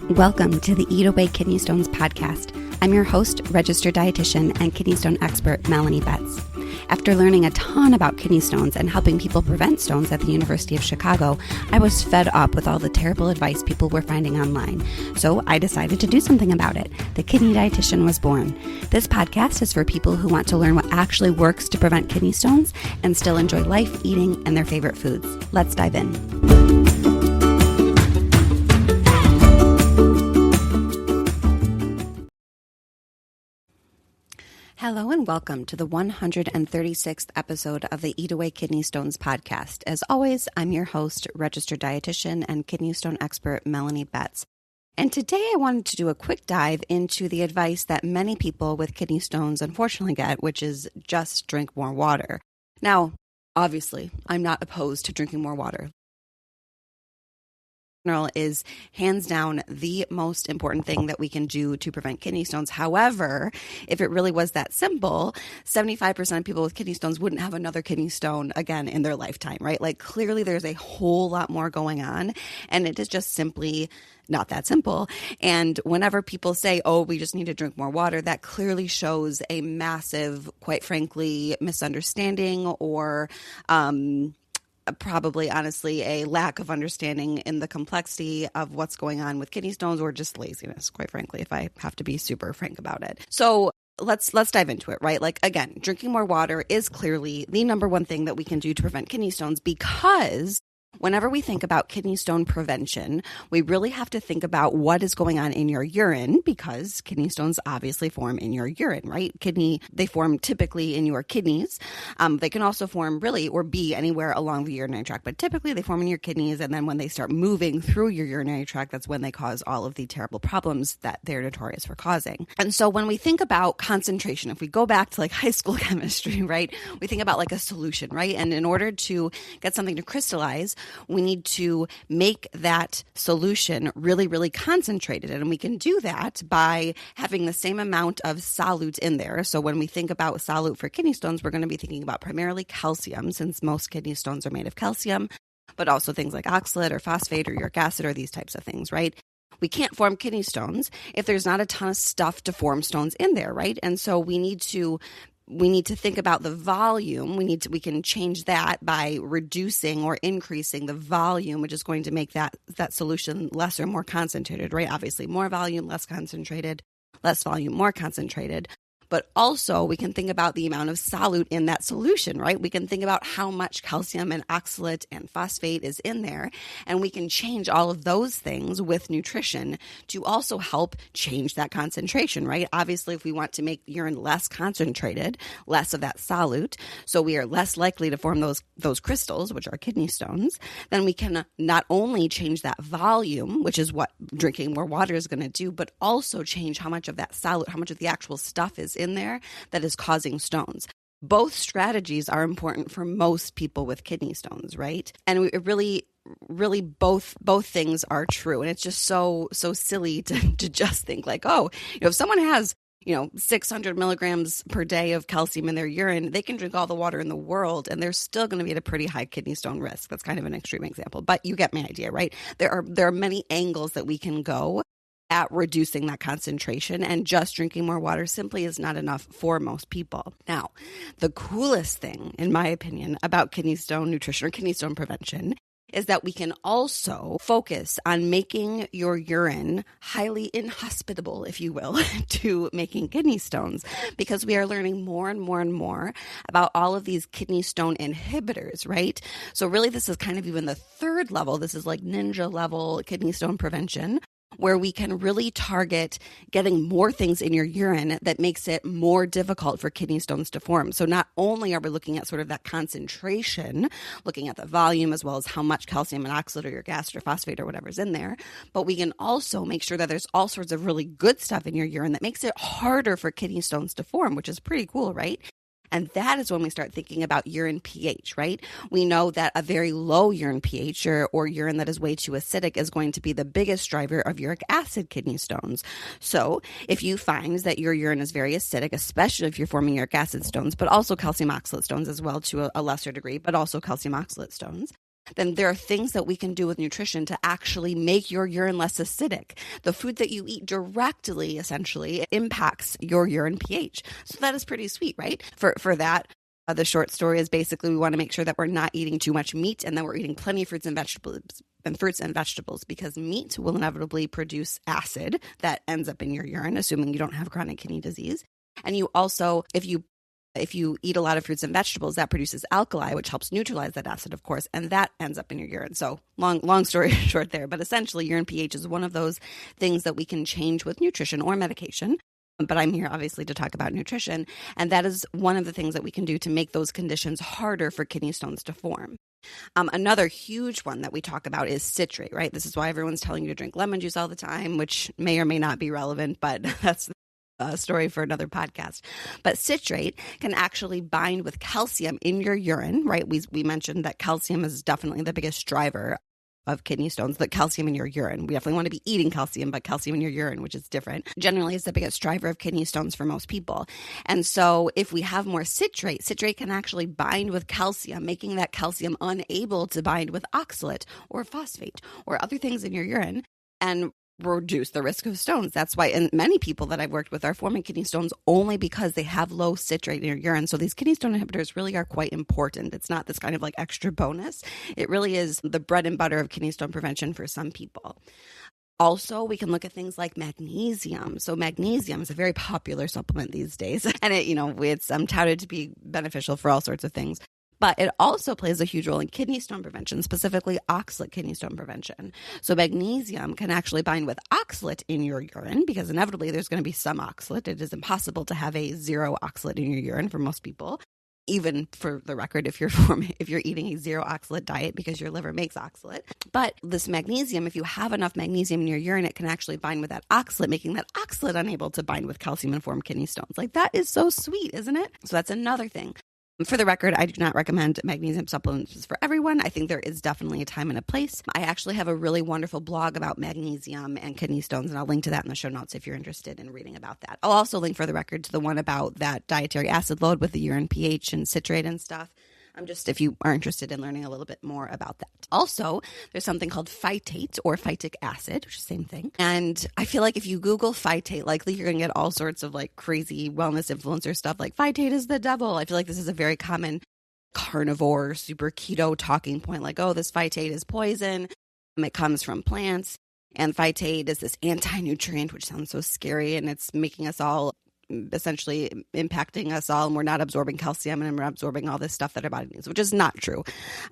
Welcome to the Eat Away Kidney Stones podcast. I'm your host, registered dietitian and kidney stone expert, Melanie Betts. After learning a ton about kidney stones and helping people prevent stones at the University of Chicago, I was fed up with all the terrible advice people were finding online. So I decided to do something about it. The Kidney Dietitian was born. This podcast is for people who want to learn what actually works to prevent kidney stones and still enjoy life, eating, and their favorite foods. Let's dive in. Hello and welcome to the 136th episode of the Eat Away Kidney Stones podcast. As always, I'm your host, registered dietitian and kidney stone expert, Melanie Betts. And today I wanted to do a quick dive into the advice that many people with kidney stones unfortunately get, which is just drink more water. Now, obviously, I'm not opposed to drinking more water. Is hands down the most important thing that we can do to prevent kidney stones. However, if it really was that simple, 75% of people with kidney stones wouldn't have another kidney stone again in their lifetime, right? Like clearly there's a whole lot more going on, and it is just simply not that simple. And whenever people say, oh, we just need to drink more water, that clearly shows a massive, quite frankly, misunderstanding or probably honestly a lack of understanding in the complexity of what's going on with kidney stones, or just laziness, quite frankly, if I have to be super frank about it. So let's dive into it, right? Like, again, drinking more water is clearly the number one thing that we can do to prevent kidney stones, because whenever we think about kidney stone prevention, we really have to think about what is going on in your urine, because kidney stones obviously form in your urine, right? They form typically in your kidneys. They can also form really or be anywhere along the urinary tract, but typically they form in your kidneys. And then when they start moving through your urinary tract, that's when they cause all of the terrible problems that they're notorious for causing. And so when we think about concentration, if we go back to like high school chemistry, right, we think about like a solution, right? And in order to get something to crystallize, we need to make that solution really, really concentrated. And we can do that by having the same amount of solute in there. So when we think about solute for kidney stones, we're going to be thinking about primarily calcium, since most kidney stones are made of calcium, but also things like oxalate or phosphate or uric acid or these types of things, right? We can't form kidney stones if there's not a ton of stuff to form stones in there, right? And so we need to think about the volume. We can change that by reducing or increasing the volume, which is going to make that solution less or more concentrated, right? Obviously, more volume, less concentrated, less volume, more concentrated. But also we can think about the amount of solute in that solution, right? We can think about how much calcium and oxalate and phosphate is in there, and we can change all of those things with nutrition to also help change that concentration, right? Obviously, if we want to make urine less concentrated, less of that solute, so we are less likely to form those crystals, which are kidney stones, then we can not only change that volume, which is what drinking more water is going to do, but also change how much of that solute, how much of the actual stuff is in there that is causing stones. Both strategies are important for most people with kidney stones, right? And we really both things are true. And it's just so silly to just think like, oh, if someone has 600 milligrams per day of calcium in their urine, they can drink all the water in the world and they're still going to be at a pretty high kidney stone risk. That's kind of an extreme example, but you get my idea, right? There are many angles that we can go at reducing that concentration, and just drinking more water simply is not enough for most people. Now, the coolest thing, in my opinion, about kidney stone nutrition or kidney stone prevention is that we can also focus on making your urine highly inhospitable, if you will, to making kidney stones, because we are learning more and more and more about all of these kidney stone inhibitors, right? So really, this is kind of even the third level. This is like ninja level kidney stone prevention, where we can really target getting more things in your urine that makes it more difficult for kidney stones to form. So not only are we looking at sort of that concentration, looking at the volume as well as how much calcium and oxalate or uric acid or phosphate or whatever's in there, but we can also make sure that there's all sorts of really good stuff in your urine that makes it harder for kidney stones to form, which is pretty cool, right? And that is when we start thinking about urine pH, right? We know that a very low urine pH or urine that is way too acidic is going to be the biggest driver of uric acid kidney stones. So if you find that your urine is very acidic, especially if you're forming uric acid stones, but also calcium oxalate stones as well to a lesser degree, but also calcium oxalate stones, then there are things that we can do with nutrition to actually make your urine less acidic. The food that you eat directly, essentially, impacts your urine pH. So that is pretty sweet, right? For that, the short story is basically we want to make sure that we're not eating too much meat and that we're eating plenty of fruits and vegetables, because meat will inevitably produce acid that ends up in your urine, assuming you don't have chronic kidney disease. And you also, if you eat a lot of fruits and vegetables, that produces alkali, which helps neutralize that acid, of course, and that ends up in your urine. So long story short there, but essentially urine pH is one of those things that we can change with nutrition or medication. But I'm here obviously to talk about nutrition, and that is one of the things that we can do to make those conditions harder for kidney stones to form. Another huge one that we talk about is citrate, right? This is why everyone's telling you to drink lemon juice all the time, which may or may not be relevant, but that's a story for another podcast. But citrate can actually bind with calcium in your urine, right? We mentioned that calcium is definitely the biggest driver of kidney stones, the calcium in your urine. We definitely want to be eating calcium, but calcium in your urine, which is different, generally is the biggest driver of kidney stones for most people. And so if we have more citrate can actually bind with calcium, making that calcium unable to bind with oxalate or phosphate or other things in your urine, and reduce the risk of stones. That's why, and many people that I've worked with are forming kidney stones only because they have low citrate in your urine. So these kidney stone inhibitors really are quite important. It's not this kind of like extra bonus. It really is the bread and butter of kidney stone prevention for some people. Also, we can look at things like magnesium. So magnesium is a very popular supplement these days, and it's touted to be beneficial for all sorts of things. But it also plays a huge role in kidney stone prevention, specifically oxalate kidney stone prevention. So magnesium can actually bind with oxalate in your urine because inevitably there's going to be some oxalate. It is impossible to have a zero oxalate in your urine for most people. Even for the record, if you're eating a zero oxalate diet because your liver makes oxalate. But this magnesium, if you have enough magnesium in your urine, it can actually bind with that oxalate, making that oxalate unable to bind with calcium and form kidney stones. Like, that is so sweet, isn't it? So that's another thing. For the record, I do not recommend magnesium supplements for everyone. I think there is definitely a time and a place. I actually have a really wonderful blog about magnesium and kidney stones, and I'll link to that in the show notes if you're interested in reading about that. I'll also link, for the record, to the one about that dietary acid load with the urine pH and citrate and stuff. If you are interested in learning a little bit more about that. Also, there's something called phytate or phytic acid, which is the same thing. And I feel like if you Google phytate, likely you're going to get all sorts of like crazy wellness influencer stuff like phytate is the devil. I feel like this is a very common carnivore, super keto talking point. Like, oh, this phytate is poison. It comes from plants. And phytate is this anti-nutrient, which sounds so scary. And it's making us all essentially impacting us all, and we're not absorbing calcium and we're absorbing all this stuff that our body needs, which is not true.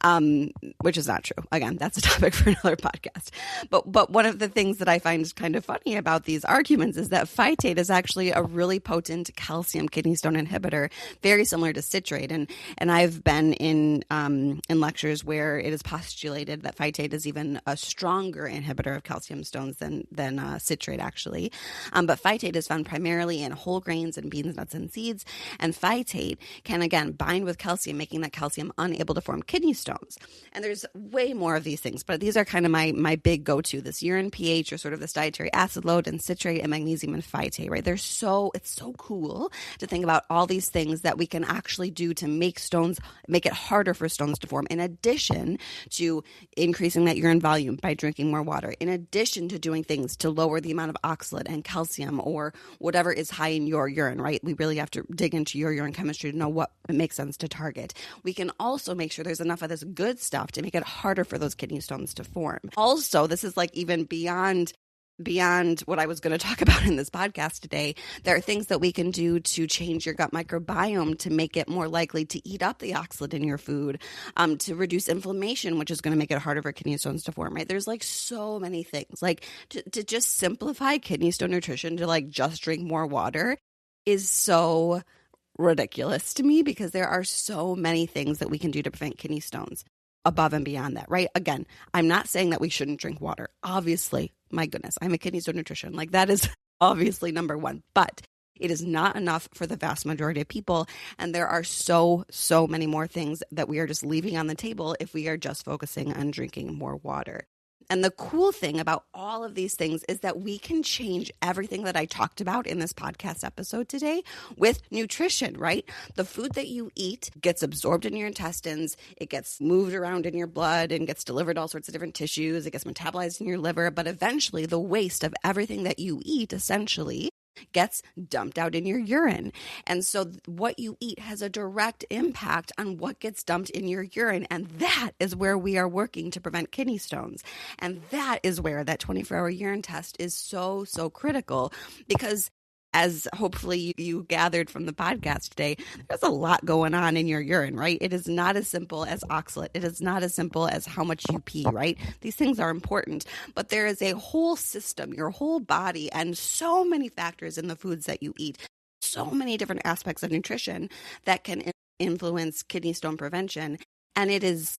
Again, that's a topic for another podcast. But one of the things that I find kind of funny about these arguments is that phytate is actually a really potent calcium kidney stone inhibitor, very similar to citrate. And I've been in lectures where it is postulated that phytate is even a stronger inhibitor of calcium stones than citrate actually. But phytate is found primarily in whole grains and beans, nuts, and seeds. And phytate can, again, bind with calcium, making that calcium unable to form kidney stones. And there's way more of these things, but these are kind of my big go-to, this urine pH or sort of this dietary acid load and citrate and magnesium and phytate, right? It's so cool to think about all these things that we can actually do to make it harder for stones to form, in addition to increasing that urine volume by drinking more water, in addition to doing things to lower the amount of oxalate and calcium or whatever is high in your urine, right? We really have to dig into your urine chemistry to know what makes sense to target. We can also make sure there's enough of this good stuff to make it harder for those kidney stones to form. Also, this is like even beyond what I was going to talk about in this podcast today. There are things that we can do to change your gut microbiome to make it more likely to eat up the oxalate in your food, to reduce inflammation, which is going to make it harder for kidney stones to form, right? There's like so many things. Like to just simplify kidney stone nutrition to like just drink more water is so ridiculous to me, because there are so many things that we can do to prevent kidney stones above and beyond that, right? Again, I'm not saying that we shouldn't drink water. Obviously, my goodness, I'm a kidney stone nutrition. Like, that is obviously number one, but it is not enough for the vast majority of people. And there are so many more things that we are just leaving on the table if we are just focusing on drinking more water. And the cool thing about all of these things is that we can change everything that I talked about in this podcast episode today with nutrition, right? The food that you eat gets absorbed in your intestines, it gets moved around in your blood and gets delivered to all sorts of different tissues, it gets metabolized in your liver, but eventually the waste of everything that you eat essentially gets dumped out in your urine. And so what you eat has a direct impact on what gets dumped in your urine. And that is where we are working to prevent kidney stones. And that is where that 24-hour urine test is so, so critical, because as hopefully you gathered from the podcast today, there's a lot going on in your urine, right? It is not as simple as oxalate. It is not as simple as how much you pee, right? These things are important, but there is a whole system, your whole body, and so many factors in the foods that you eat, so many different aspects of nutrition that can influence kidney stone prevention. And it is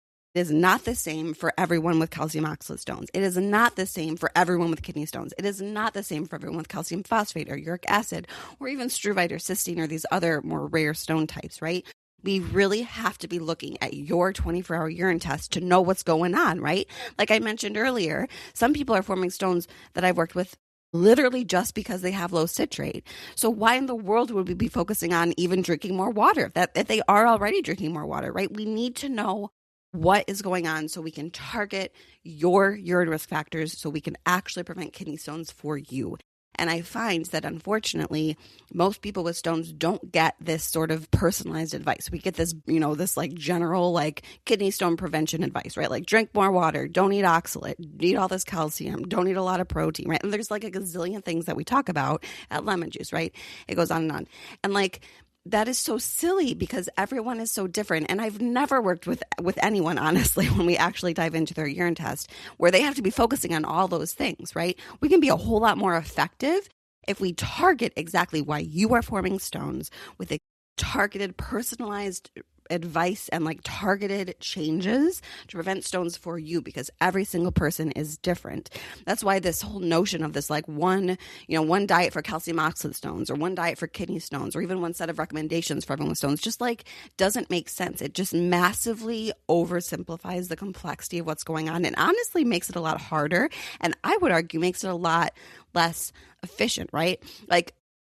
not the same for everyone with calcium oxalate stones. It is not the same for everyone with kidney stones. It is not the same for everyone with calcium phosphate or uric acid or even struvite or cysteine or these other more rare stone types, right? We really have to be looking at your 24-hour urine test to know what's going on, right? Like I mentioned earlier, some people are forming stones that I've worked with literally just because they have low citrate. So why in the world would we be focusing on even drinking more water if they are already drinking more water, right? We need to know what is going on so we can target your urine risk factors so we can actually prevent kidney stones for you. And I find that unfortunately, most people with stones don't get this sort of personalized advice. We get this, this like general like kidney stone prevention advice, right? Like drink more water, don't eat oxalate, eat all this calcium, don't eat a lot of protein, right? And there's like a gazillion things that we talk about at Lemon Juice, right? It goes on and on. And like, that is so silly because everyone is so different. And I've never worked with anyone, honestly, when we actually dive into their urine test, where they have to be focusing on all those things, right? We can be a whole lot more effective if we target exactly why you are forming stones with a targeted, personalized advice and like targeted changes to prevent stones for you, because every single person is different. That's why this whole notion of this like one diet for calcium oxalate stones or one diet for kidney stones or even one set of recommendations for everyone with stones just like doesn't make sense. It just massively oversimplifies the complexity of what's going on and honestly makes it a lot harder, and I would argue makes it a lot less efficient, right? Like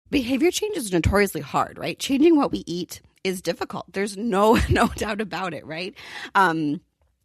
behavior change is notoriously hard, right? Changing what we eat is difficult. There's no doubt about it, right?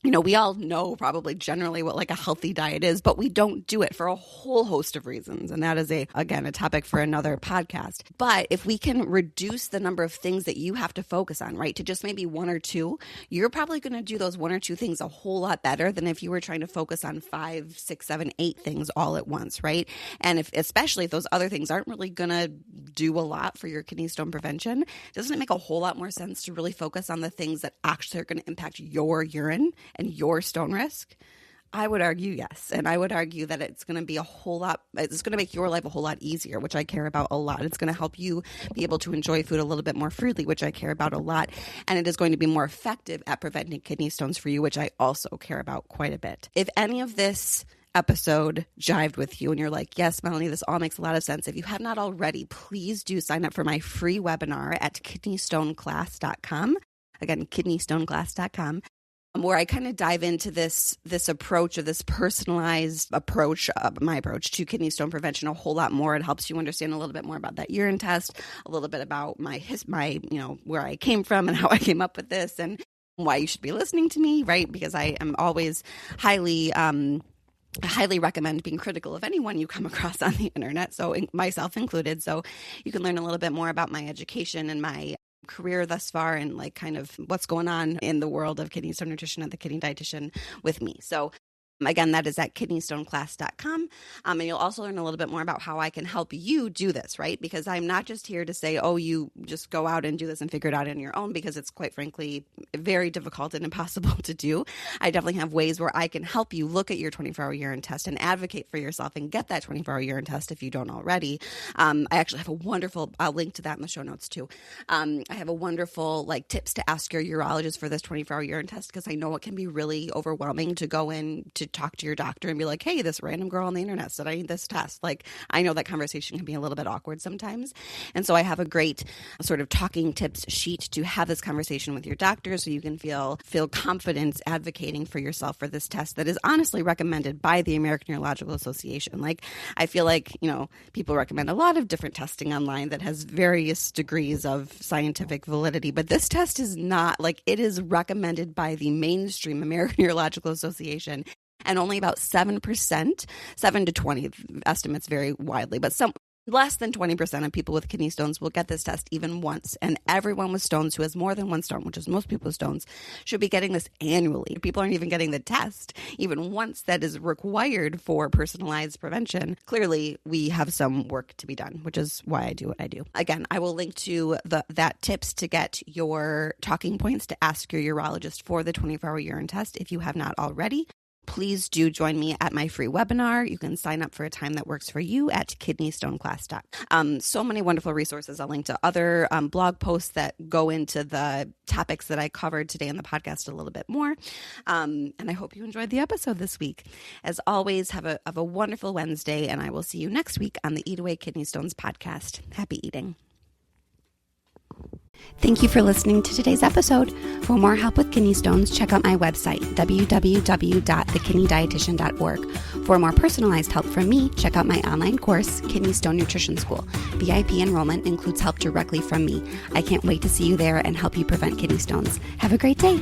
We all know probably generally what like a healthy diet is, but we don't do it for a whole host of reasons. And that is again, a topic for another podcast. But if we can reduce the number of things that you have to focus on, right, to just maybe one or two, you're probably going to do those one or two things a whole lot better than if you were trying to focus on 5, 6, 7, 8 things all at once, right? And especially if those other things aren't really going to do a lot for your kidney stone prevention, doesn't it make a whole lot more sense to really focus on the things that actually are going to impact your urine and your stone risk? I would argue yes. And I would argue that it's going to be it's going to make your life a whole lot easier, which I care about a lot. It's going to help you be able to enjoy food a little bit more freely, which I care about a lot. And it is going to be more effective at preventing kidney stones for you, which I also care about quite a bit. If any of this episode jived with you and you're like, yes, Melanie, this all makes a lot of sense. If you have not already, please do sign up for my free webinar at kidneystoneclass.com. Again, kidneystoneclass.com. Where I kind of dive into this approach, or this personalized approach, my approach to kidney stone prevention a whole lot more. It helps you understand a little bit more about that urine test, a little bit about my where I came from and how I came up with this, and why you should be listening to me, right? Because I am always highly recommend being critical of anyone you come across on the internet, so myself included. So you can learn a little bit more about my education and my career thus far and like kind of what's going on in the world of kidney stone nutrition at the Kidney Dietitian with me. So again, that is at kidneystoneclass.com. And you'll also learn a little bit more about how I can help you do this, right? Because I'm not just here to say, oh, you just go out and do this and figure it out on your own, because it's quite frankly very difficult and impossible to do. I definitely have ways where I can help you look at your 24-hour urine test and advocate for yourself and get that 24-hour urine test if you don't already. I actually have a wonderful, I'll link to that in the show notes too. I have a wonderful tips to ask your urologist for this 24-hour urine test, because I know it can be really overwhelming to go in to to talk to your doctor and be like, hey, this random girl on the internet said I need this test. Like, I know that conversation can be a little bit awkward sometimes. And so I have a great sort of talking tips sheet to have this conversation with your doctor so you can feel confident advocating for yourself for this test that is honestly recommended by the American Urological Association. Like, I feel like, people recommend a lot of different testing online that has various degrees of scientific validity, but this test is not, like, it is recommended by the mainstream American Urological Association, and only about 7%, 7 to 20 estimates vary widely, but less than 20% of people with kidney stones will get this test even once. And everyone with stones who has more than one stone, which is most people with stones, should be getting this annually. People aren't even getting the test even once that is required for personalized prevention. Clearly, we have some work to be done, which is why I do what I do. Again, I will link to that tips to get your talking points to ask your urologist for the 24-hour urine test if you have not already. Please do join me at my free webinar. You can sign up for a time that works for you at kidneystoneclass.com. So many wonderful resources. I'll link to other blog posts that go into the topics that I covered today in the podcast a little bit more. And I hope you enjoyed the episode this week. As always, have a wonderful Wednesday, and I will see you next week on the Eat Away Kidney Stones podcast. Happy eating. Thank you for listening to today's episode. For more help with kidney stones, check out my website, www.thekidneydietitian.org. For more personalized help from me, check out my online course, Kidney Stone Nutrition School. VIP enrollment includes help directly from me. I can't wait to see you there and help you prevent kidney stones. Have a great day.